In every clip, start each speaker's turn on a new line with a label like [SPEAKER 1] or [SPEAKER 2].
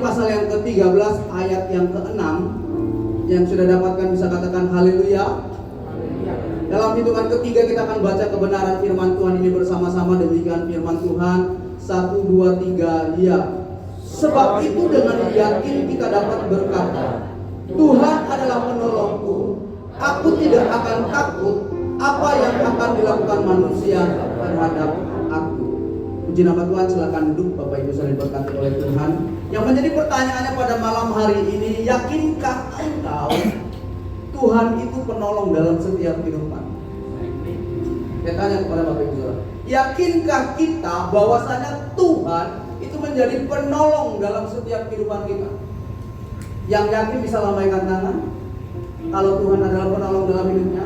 [SPEAKER 1] pasal yang ke-13 ayat yang ke-6. Yang sudah dapatkan bisa katakan haleluya. Dalam hitungan ketiga kita akan baca kebenaran firman Tuhan ini bersama-sama. Demikian firman Tuhan. 1, 2, 3 ya. Sebab itu dengan yakin kita dapat berkata, Tuhan adalah penolongku, aku tidak akan takut apa yang akan dilakukan manusia terhadap aku. Puji nama Tuhan, silakan duduk Bapak Ibu saudara diberkati oleh Tuhan. Yang menjadi pertanyaannya pada malam hari ini, yakinkah engkau Tuhan itu penolong dalam setiap kehidupan? Saya tanya kepada Bapak Ibu saudara, yakinkah kita bahwasanya Tuhan itu menjadi penolong dalam setiap kehidupan kita? Yang yakin bisa lambaikan tangan kalau Tuhan adalah penolong dalam hidupnya.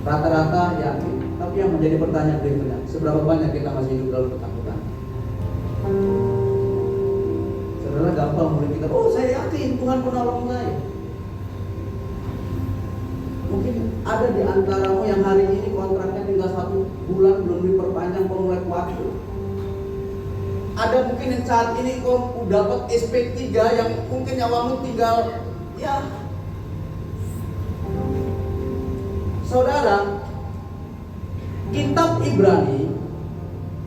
[SPEAKER 1] Rata-rata yakin. Tapi yang menjadi pertanyaan berikutnya, seberapa banyak kita masih hidup dalam ketakutan? Saudara, gampang mulai kita, oh saya yakin Tuhan penolong saya. Mungkin ada di antaramu yang hari ini kontraknya tinggal 1 bulan belum diperpanjang pengulik waktu. Ada mungkin yang saat ini kau dapat SP3 yang mungkin nyawamu tinggal ya. Saudara, kitab Ibrani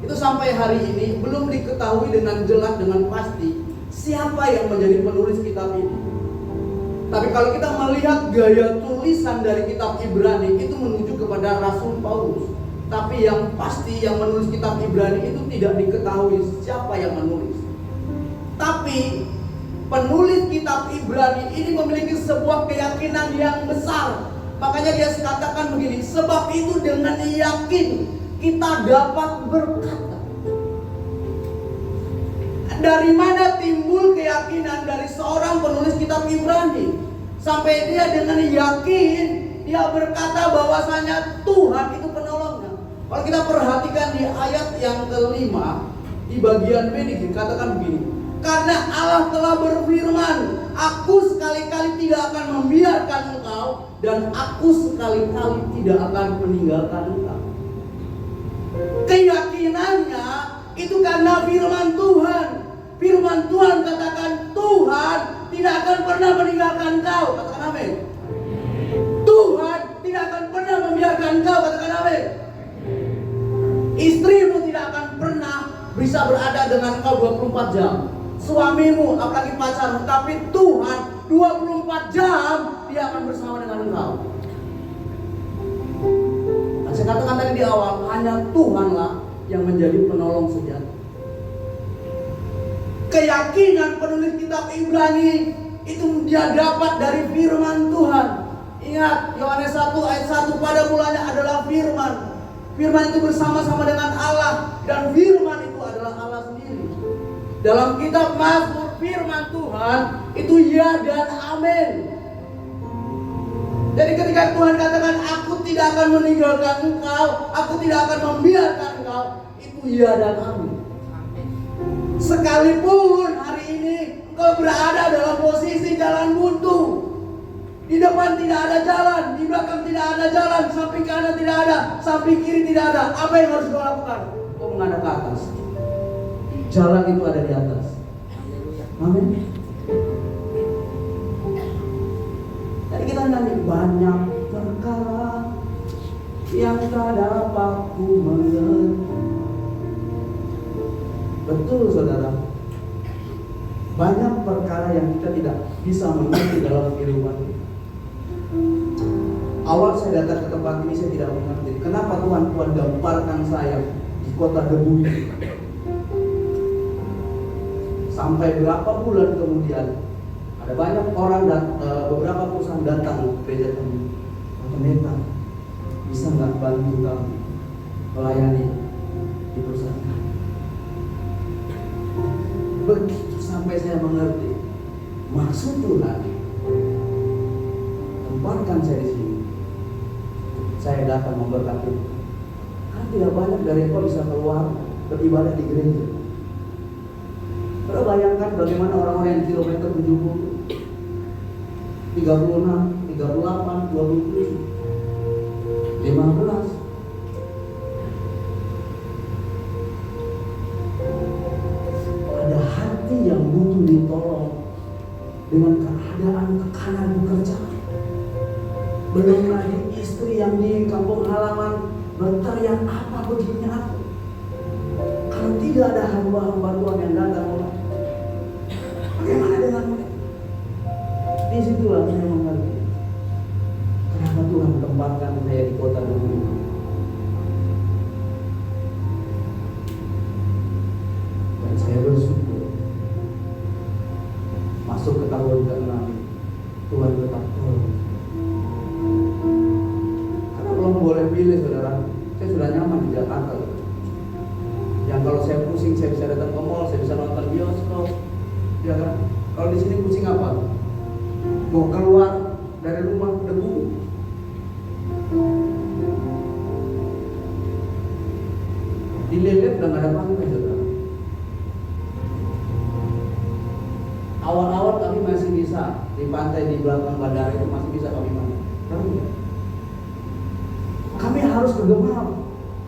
[SPEAKER 1] itu sampai hari ini belum diketahui dengan jelas, dengan pasti siapa yang menjadi penulis kitab ini. Tapi kalau kita melihat gaya tulisan dari kitab Ibrani itu menuju kepada Rasul Paulus. Tapi yang pasti yang menulis kitab Ibrani itu tidak diketahui siapa yang menulis. Tapi penulis kitab Ibrani ini memiliki sebuah keyakinan yang besar. Makanya dia katakan begini, sebab itu dengan yakin kita dapat berkata. Dari mana timbul keyakinan dari seorang penulis kitab Ibrani? Sampai dia dengan yakin dia berkata bahwasanya Tuhan itu penolongnya. Kalau kita perhatikan di ayat yang kelima, di bagian B dikatakan begini, karena Allah telah berfirman, aku sekali-kali tidak akan membiarkan engkau, dan aku sekali-kali tidak akan meninggalkan engkau. Keyakinannya itu karena firman Tuhan. Firman Tuhan katakan Tuhan tidak akan pernah meninggalkan engkau. Katakan amin. Tuhan tidak akan pernah membiarkan engkau. Katakan amin. Istrimu tidak akan pernah bisa berada dengan engkau 24 jam. Suamimu, apalagi pacarmu, tapi Tuhan 24 jam dia akan bersama dengan engkau. Nah, saya katakan tadi di awal, hanya Tuhanlah yang menjadi penolong sejati. Keyakinan penulis kitab Ibrani itu dia dapat dari firman Tuhan. Ingat, Yohanes 1 ayat 1, pada mulanya adalah firman. Firman itu bersama-sama dengan Allah, dan firman itu adalah Allah sendiri. Dalam kitab Mazmur, firman Tuhan itu ya dan amin. Jadi ketika Tuhan katakan aku tidak akan meninggalkan engkau, aku tidak akan membiarkan engkau, itu ya dan amin. Sekalipun hari ini engkau berada dalam posisi jalan buntu, di depan tidak ada jalan, di belakang tidak ada jalan, samping kanan tidak ada, samping kiri tidak ada, apa yang harus kau lakukan? Kau menghadap ke atas. Jalan itu ada di atas. Amin. Jadi kita nyanyi, banyak perkara yang tak dapat ku mengerti. Betul saudara. Banyak perkara yang kita tidak bisa mengerti dalam kehidupan. Awal saya datang ke tempat ini saya tidak mengerti kenapa Tuhan gamparkan saya di kota debu ini. Sampai berapa bulan kemudian ada banyak orang dan beberapa perusahaan datang ke gereja kami. Pendeta, bisa nggak bantu kami melayani di perusahaan kami? Begitu sampai saya mengerti maksud Tuhan, tempatkan saya di sini. Saya datang memberkati. Karena tidak banyak dari engkau bisa keluar beribadah di gereja. Kalau bayangkan bagaimana orang-orang yang di kilometer 70, 36, 38, 27, 15. Pada hati istri yang butuh ditolong dengan keadaan tekanan pekerjaan. Belum lagi istri yang di kampung halaman berteriak, apa begini aku? Kalau tidak ada hamba-hamba Tuhan yang datang, bagaimana dengan mereka? Disitulah saya mengerti kenapa Tuhan tempatkan saya di kota dulu. Dan saya bersyukur masuk ke tahun ke-6 Tuhan tetap tolong. Karena belum boleh pilih, saudara. Saya sudah nyaman di Jakarta. Yang kalau saya pusing, saya bisa datang ke mall, saya bisa nonton bioskop, ya kan? Kalau di sini pusing apa? Mau keluar dari rumah debu. Di Lele udah nggak ada pantai, saudara. Awal-awal kami masih bisa di pantai di belakang bandara itu masih bisa kami mandi. Kami harus ke Gemar,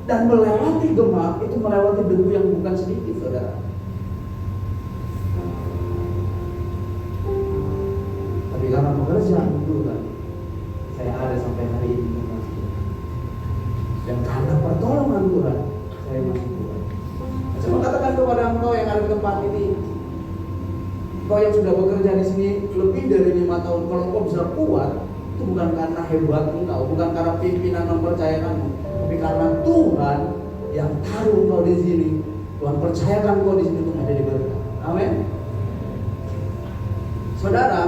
[SPEAKER 1] dan melewati Gemar itu melewati debu yang bukan sedikit, saudara. Tapi karena pekerjaan itu kan, saya ada sampai hari ini masih. Dan karena pertolongan Tuhan, saya masih kuat. Saya mau katakan kepada engkau yang ada di tempat ini, kau yang sudah bekerja di sini lebih dari 5 tahun, kalau kau bisa kuat, itu bukan karena hebat engkau, bukan karena pimpinan mempercayakanmu, tapi karena Tuhan yang taruh kau di sini. Tuhan percayakan kau di sini untuk menjadi berkat. Amin. Saudara,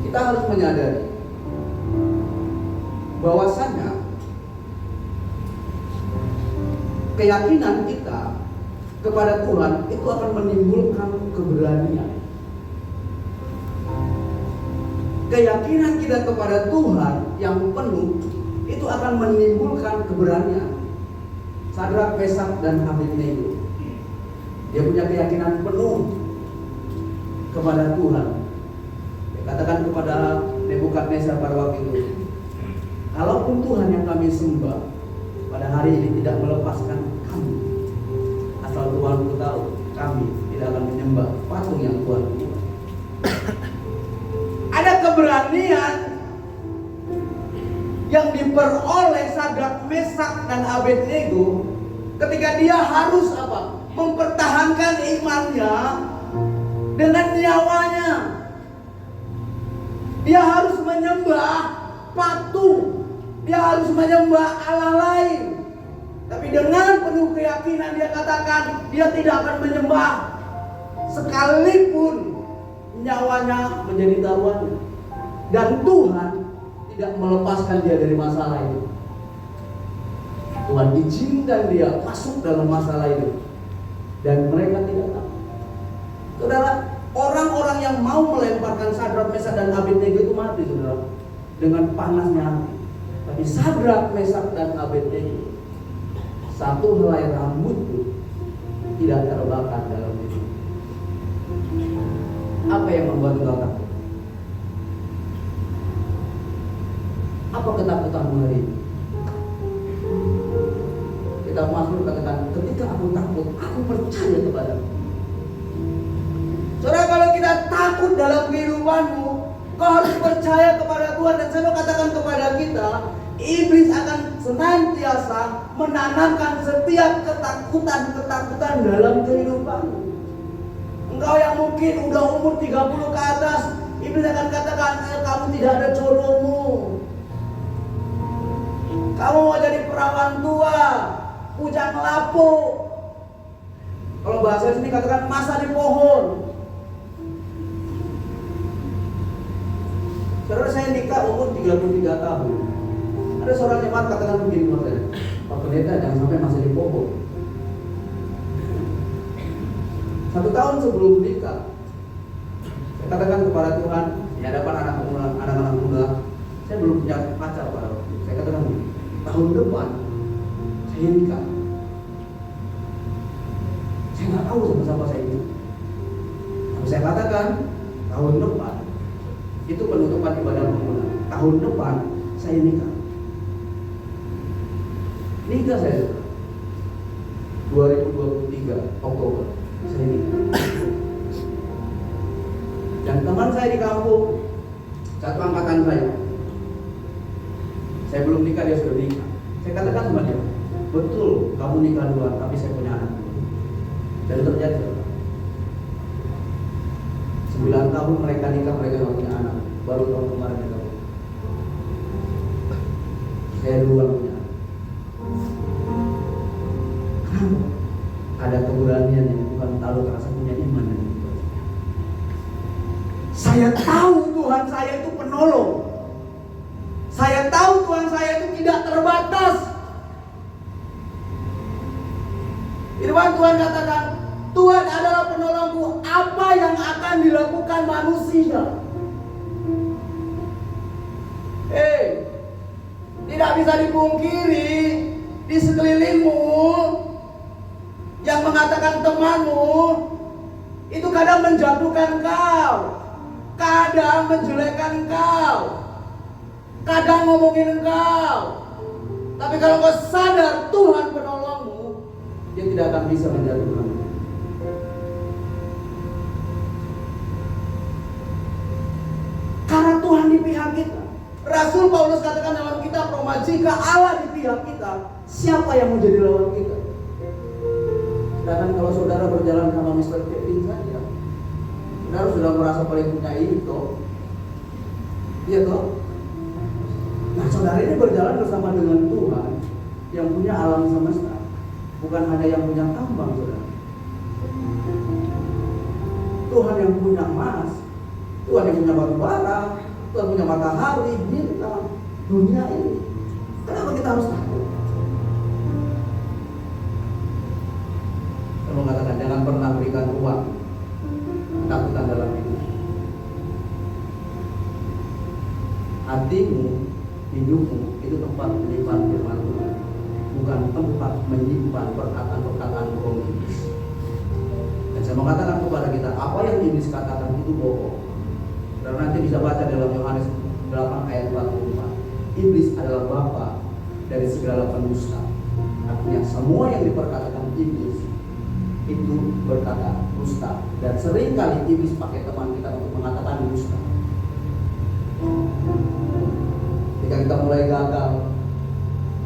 [SPEAKER 1] kita harus menyadari bahwasannya keyakinan kita kepada Tuhan itu akan menimbulkan keberanian. Keyakinan kita kepada Tuhan yang penuh itu akan menimbulkan keberanian. Sadrak, Mesak, dan Abednego, dia punya keyakinan penuh kepada Tuhan. Dia katakan kepada Nebukadnezar pada waktu itu, kalaupun Tuhan yang kami sembah pada hari ini tidak melepaskan kami, asal Tuhan tahu kami tidak akan menyembah patung yang Tuhan buat. Ada keberanian yang diperoleh Sadrak, Mesak, dan Abednego ketika dia harus apa? Mempertahankan imannya dengan nyawanya. Dia harus menyembah patung, dia harus menyembah Allah lain. Tapi dengan penuh keyakinan dia katakan dia tidak akan menyembah sekalipun nyawanya menjadi taruhannya. Dan Tuhan tidak melepaskan dia dari masalah itu. Tuhan izinkan dia masuk dalam masalah itu, dan mereka tidak tahu. Saudara, orang-orang yang mau melemparkan Sadrak, Mesak, dan Abednego itu mati, saudara, dengan panasnya hati. Tapi Sadrak, Mesak, dan Abednego, satu helai rambut pun tidak terbakar dalam itu. Apa yang membuat engkau takut? Apa ketakutanmu hari ini? Kita Mazmur katakan, ketika aku takut, aku percaya kepadamu. Saudara, kalau kita takut dalam kehidupanmu, kau harus percaya kepada Tuhan. Dan saya mau katakan kepada kita, iblis akan senantiasa menanamkan setiap ketakutan dalam kehidupanmu. Engkau yang mungkin udah umur 30 ke atas, iblis akan katakan, kamu tidak ada jodohmu. Kamu mau jadi perawan tua, bujang lapuk. Kalau bahasa sini katakan masa di pohon. Saudara, saya nikah umur 33 tahun. Ada seorang jemaat katakan begini kepada saya, Pak Pendeta, jangan sampai masih di pohon. 1 tahun sebelum nikah, saya katakan kepada Tuhan di hadapan anak-anak muda, saya belum punya pacar pada waktu itu. Saya katakan begini, tahun depan saya nikah. Saya nggak tahu siapa saya ini. Tapi saya katakan tahun depan itu penutupan ibadah pemuda. Tahun depan saya nikah. nikah saya 2023 Oktober saya nikah. Dan teman saya di kampung, satu angkatan saya belum nikah, dia sudah nikah. Saya katakan sama dia, betul kamu nikah duluan, tapi saya punya anak. Dan terjadi 9 tahun mereka nikah, mereka tidak punya anak. Baru tahun kemarin mereka punya. Saya duluan punya anak. Kenapa? Ada keberanian yang Tuhan tahu, rasa punya iman yang Tuhan. Saya tahu Tuhan saya itu penolong. Saya tahu Tuhan saya itu tidak terbatas. Firman Tuhan katakan, Tuhan adalah penolongku, apa yang akan dilakukan manusia? Tidak bisa dipungkiri, di sekelilingmu yang mengatakan temanmu itu kadang menjatuhkan kau, kadang menjelekkan kau, kadang ngomongin kau. Tapi kalau kau sadar Tuhan penolongmu, dia tidak akan bisa menjatuhkanmu. Karena Tuhan di pihak kita. Rasul Paulus katakan dalam kitab Roma, jika Allah di pihak kita, siapa yang mau jadi lawan kita? Sedangkan kalau saudara berjalan sama Mr. Kevin saja, saudara sudah merasa paling punya itu, iya toh? Nah, saudara ini berjalan bersama dengan Tuhan yang punya alam semesta, bukan hanya yang punya tambang, saudara. Tuhan yang punya emas, Tuhan yang punya batu bara, Tuhan punya matahari, bintang, dunia ini. Kenapa kita harus takut? Saya mengatakan jangan pernah berikan uang ketakutan dalam hidup. Hatimu, hidupmu itu tempat menyimpan firman Tuhan, bukan tempat menyimpan perkataan-perkataan bohong iblis. Dan saya mengatakan kepada kita, apa yang iblis katakan itu bohong. Dan nanti bisa baca dalam Yohanes 8 ayat 44. Iblis adalah bapa dari segala pendusta. Artinya semua yang diperkatakan iblis itu berkata dusta. Dan seringkali iblis pakai teman kita untuk mengatakan dusta. Ketika kita mulai gagal,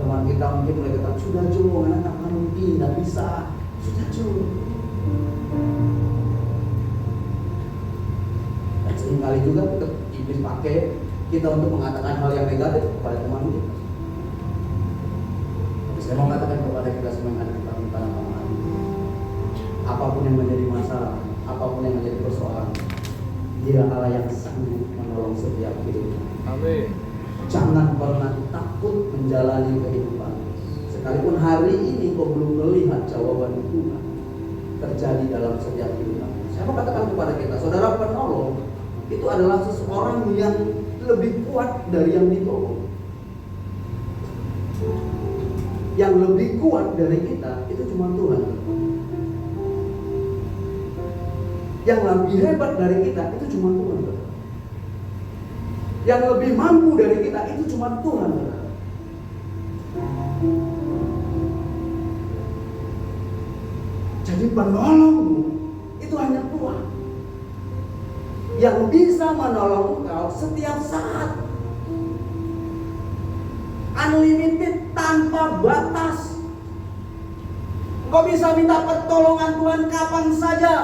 [SPEAKER 1] teman kita mungkin mulai kata, sudah Jo, anak kamu tidak bisa. Sudah Jo. Seringkali juga iblis pakai kita untuk mengatakan hal yang negatif kepada teman kita. Tapi saya mau mengatakan kepada kita semua yang ada di tanah aman, apapun yang menjadi masalah, apapun yang menjadi persoalan, Dia Allah yang sanggup menolong setiap hidup. Amin. Jangan pernah takut menjalani kehidupan. Sekalipun hari ini kau belum melihat jawaban Tuhan terjadi dalam setiap kehidupan. Saya mau katakan kepada kita, saudara penolong itu adalah seseorang yang lebih kuat dari yang ditolong. Yang lebih kuat dari kita itu cuma Tuhan. Yang lebih hebat dari kita itu cuma Tuhan. Yang lebih mampu dari kita itu cuma Tuhan. Jadi penolongmu itu hanya Tuhan yang bisa menolong engkau setiap saat, unlimited, tanpa batas. Engkau bisa minta pertolongan Tuhan kapan saja,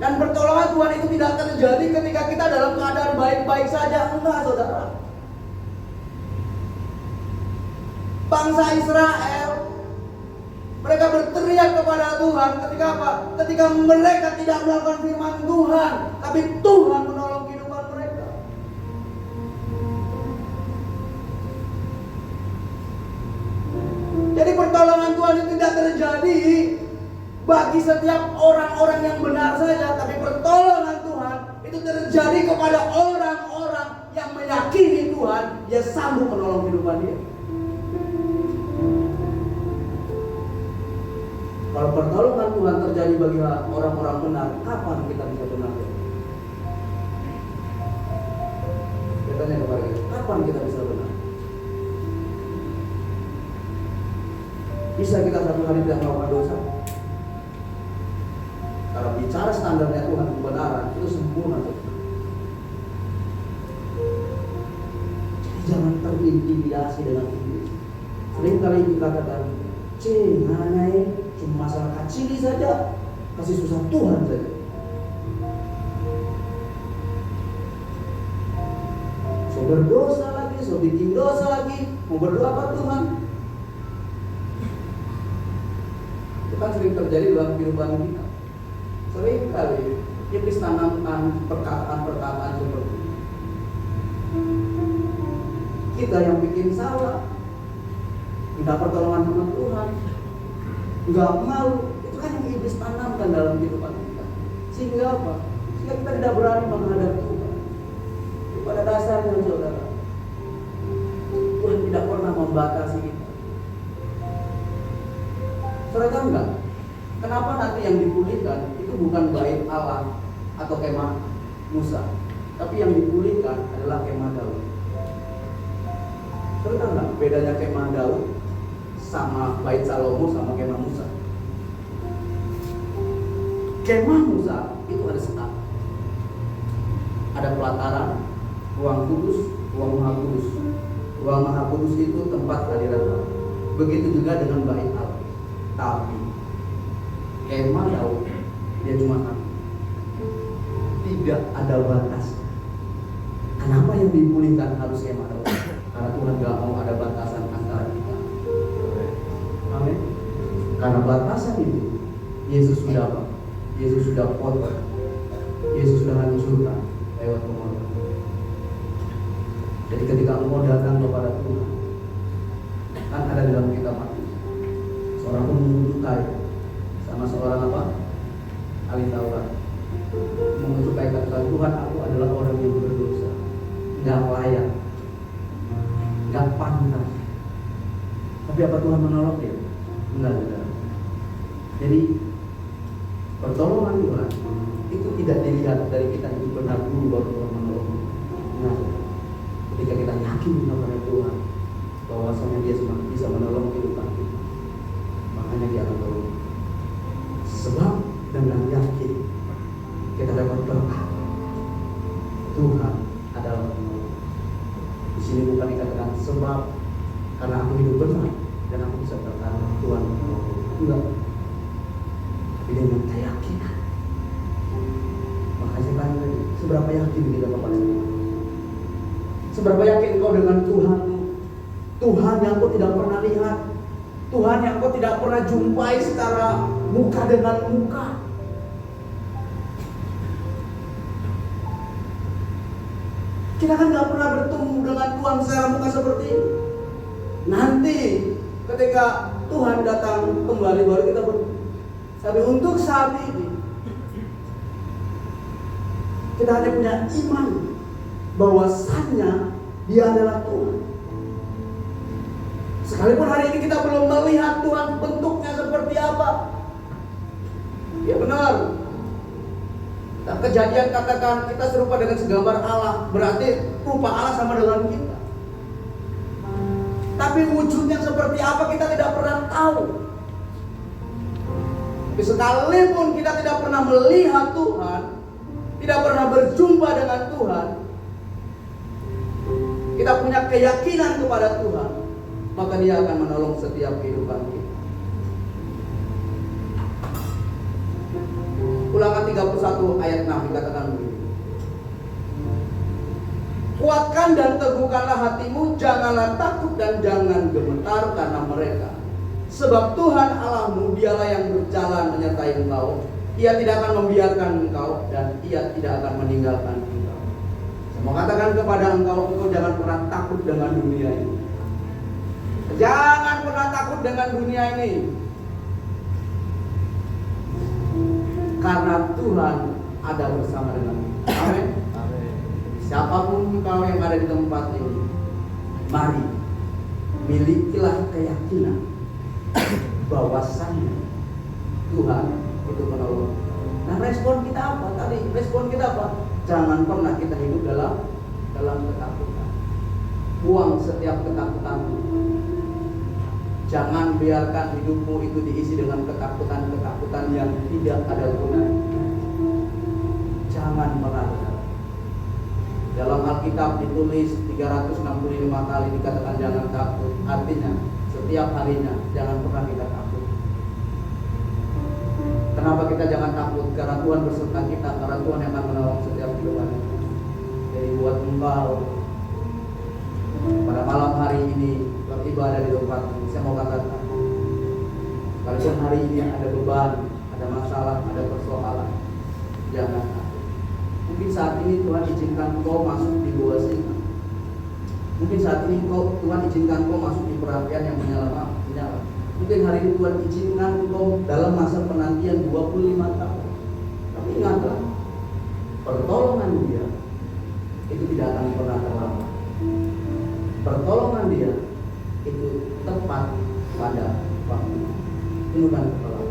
[SPEAKER 1] dan pertolongan Tuhan itu tidak terjadi ketika kita dalam keadaan baik-baik saja. Enggak, saudara. Bangsa Israel, mereka berteriak kepada Tuhan ketika apa? Ketika mereka tidak melakukan firman Tuhan, tapi Tuhan menolong kehidupan mereka. Jadi pertolongan Tuhan itu tidak terjadi bagi setiap orang-orang yang benar saja, tapi pertolongan Tuhan itu terjadi kepada orang-orang yang meyakini Tuhan, Dia sanggup menolong kehidupan dia. Kalau pertolongan Tuhan terjadi bagi orang-orang benar, kapan kita bisa benar? Kita tanya kepada kita, kapan kita bisa benar? Bisa kita satu hari tidak melakukan dosa? Kalau bicara standarnya Tuhan kebenaran itu sempurna. Jadi jangan terintimidasi dengan iblis. Sering kali dikatakan, nganai cuma masalah kecil saja, kasih susah Tuhan saja. So berdosa lagi, so bikin dosa lagi, mau berdoa apa Tuhan? Itu kan sering terjadi dalam kehidupan kita. Sering kali iblis tanamkan perkataan-perkataan seperti ini. Kita yang bikin salah, minta pertolongan sama Tuhan, nggak malu, itu kan yang iblis tanamkan dalam kehidupan kita. Sehingga apa? Sehingga kita tidak berani menghadap Tuhan. Pada dasarnya saudara, Tuhan tidak pernah membatasi kita. Saudara tahu nggak? Kenapa nanti yang dipulihkan itu bukan bait Allah atau kemah Musa, tapi yang dipulihkan adalah kemah Daud. Saudara tahu nggak bedanya kemah Daud sama bait Salomo sama kemah Musa? Kemah Musa itu ada sekat, ada pelataran, ruang kudus, ruang maha kudus. Ruang maha kudus itu tempat hadirat Allah. Begitu juga dengan bait Allah. Tapi kemah Daud dia cuma satu, tidak ada batas. Kenapa yang dipulihkan harus kemah Daud? Karena Tuhan gak mau ada batasan antara kita. Amin. Karena batasan itu Yesus sudah apa? Yesus sudah potong. Yesus sudah hancurkan lewat pengorbanan. Jadi ketika engkau datang kepada Tuhan, kan ada dalam kitab Matius, seorang pemungut cukai sama seorang apa? Ahli Taurat memungut cukai kata Tuhan, aku adalah orang yang berdosa, nggak layak, nggak pantas. Tapi apa Tuhan menolong dia? Enggak. Jadi pertolongan Tuhan itu tidak dilihat dari kita hidup benar dulu baru Tuhan menolong. Nah, ketika kita yakin kepada Tuhan bahwasanya Dia bisa menolong kehidupan kita, makanya Dia akan tolong. Sebab dengan yakin kita dapat berkata Tuhan adalah penolong. Di sini bukan dikatakan sebab karena aku hidup benar dan aku bisa berkata Tuhan menolong. Enggak. Tapi dengan keyakinan. Makanya saya tanya lagi, seberapa yakin kita kepada Tuhan? Seberapa yakin kau dengan Tuhan? Tuhan yang kau tidak pernah lihat, Tuhan yang kau tidak pernah jumpai secara muka dengan muka. Kita kan gak pernah bertemu dengan Tuhan secara muka seperti ini. Nanti ketika Tuhan datang kembali baru kita bertemu. Tapi untuk saat ini kita hanya punya iman bahwasannya Dia adalah Tuhan. Sekalipun hari ini kita belum melihat Tuhan bentuknya seperti apa. Ya benar. Dan Kejadian katakan kita serupa dengan segambar Allah, berarti rupa Allah sama dengan kita. Tapi wujudnya seperti apa kita tidak pernah tahu. Tapi sekalipun kita tidak pernah melihat Tuhan, tidak pernah berjumpa dengan Tuhan, kita punya keyakinan kepada Tuhan, maka Dia akan menolong setiap kehidupan kita. Ulangan 31 ayat 6 dikatakan begini. Kuatkan dan teguhkanlah hatimu, janganlah takut dan jangan gemetar karena mereka. Sebab Tuhan Allahmu Dialah yang berjalan menyertai engkau. Ia tidak akan membiarkan engkau dan Ia tidak akan meninggalkan engkau. Saya mau katakan kepada engkau jangan pernah takut dengan dunia ini. Jangan pernah takut dengan dunia ini. Karena Tuhan ada bersama dengan kita. Amin. Siapapun engkau yang ada di tempat ini, mari milikilah keyakinan bahwasannya Tuhan itu menolong. Nah, respon kita apa? Tadi respon kita apa? Jangan pernah kita hidup dalam ketakutan. Buang setiap ketakutan. Jangan biarkan hidupmu itu diisi dengan ketakutan-ketakutan yang tidak ada gunanya. Jangan pernah. Dalam Alkitab ditulis 365 kali dikatakan jangan takut. Artinya setiap harinya jangan pernah kita takut. Kenapa kita jangan takut? Karena Tuhan berserta kita, karena Tuhan yang akan menolong setiap kehidupan kita. Jadi buat engkau pada malam hari ini beribadah di tempat ini, saya mau katakan, kalaupun hari ini ada beban, ada masalah, ada persoalan, jangan takut. Mungkin saat ini Tuhan izinkan kau masuk di gua singa. Mungkin saat ini Tuhan izinkan kau masuk di perapian yang menyala. Mungkin hari ini Tuhan izinkan kau dalam masa penantian 25 tahun. Tapi ingatlah, pertolongan Dia itu tidak akan pernah terlambat. Pertolongan Dia itu tepat pada waktu. Tundukkan kepala.